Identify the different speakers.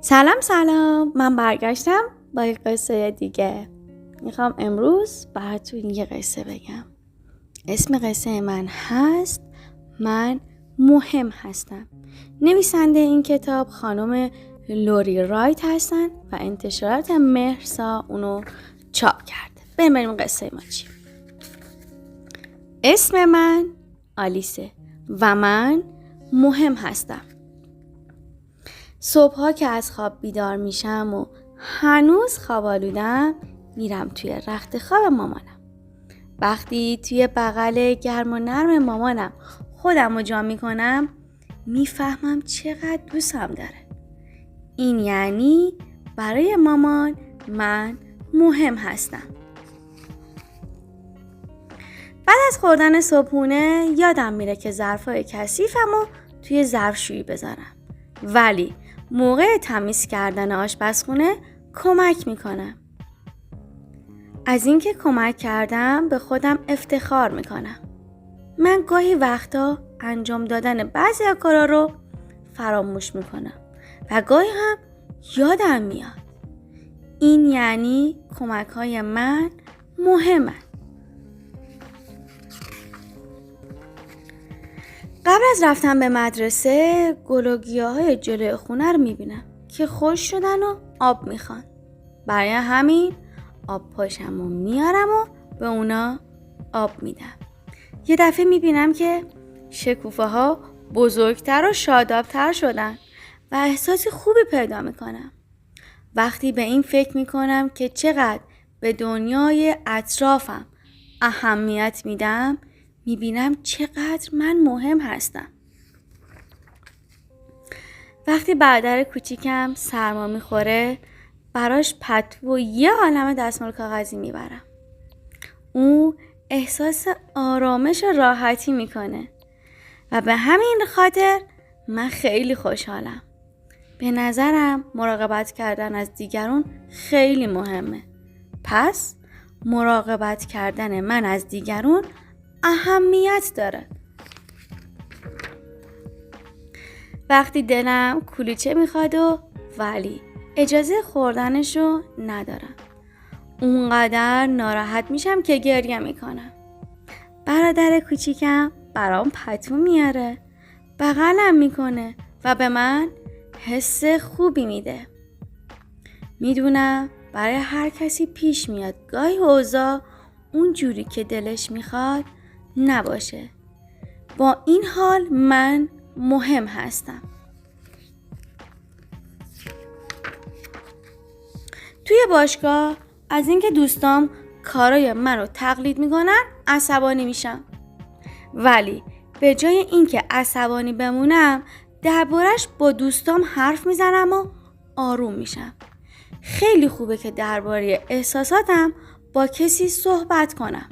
Speaker 1: سلام من برگشتم با یک قصه دیگه. میخوام امروز براتون یه قصه بگم. اسم قصه من هست من مهم هستم. نویسنده این کتاب خانم لوری رایت هستن و انتشارات مهرسا اونو چاپ کرده. بریم قصه ما چی. اسم من آلیسه و من مهم هستم. صبحها که از خواب بیدار میشم و هنوز خواب آلودم میرم توی رخت خواب مامانم. وقتی توی بغل گرم و نرم مامانم خودم رو جا میکنم میفهمم چقدر دوستم داره. این یعنی برای مامان من مهم هستم. بعد از خوردن صبحونه یادم میره که ظرفای کثیفم رو توی ظرفشویی بذارم. ولی موقع تمیز کردن آشپزخونه کمک میکنم. از اینکه کمک کردم به خودم افتخار میکنم. من گاهی وقتا انجام دادن بعضی کارا رو فراموش میکنم و گاهی هم یادم میاد. این یعنی کمک های من مهمه. قبل از رفتن به مدرسه گل و گیاهای جلوی خونه رو میبینم که خشک شدن و آب میخوان. برای همین آب پاشم و میارم و به اونا آب میدم. یه دفعه میبینم که شکوفه ها بزرگتر و شادابتر شدن و احساس خوبی پیدا میکنم. وقتی به این فکر میکنم که چقدر به دنیای اطرافم اهمیت میدم میبینم چقدر من مهم هستم. وقتی برادر کوچیکم سرما میخوره براش پتو و یه عالمه دستمال کاغذی میبرم. او احساس آرامش و راحتی میکنه و به همین خاطر من خیلی خوشحالم. به نظرم مراقبت کردن از دیگران خیلی مهمه. پس مراقبت کردن من از دیگران اهمیت داره. وقتی دلم کلوچه میخواد و ولی اجازه خوردنشو ندارم اونقدر ناراحت میشم که گریه میکنم. برادر کوچیکم برام پتو میاره، بغلم میکنه و به من حس خوبی میده. میدونم برای هر کسی پیش میاد گاهی اوضاع اون جوری که دلش میخواد نباشه. با این حال من مهم هستم. توی باشگاه از اینکه دوستام کارای منو تقلید میکنن عصبانی میشم. ولی به جای اینکه عصبانی بمونم دربارش با دوستام حرف میزنم و آروم میشم. خیلی خوبه که درباره احساساتم با کسی صحبت کنم.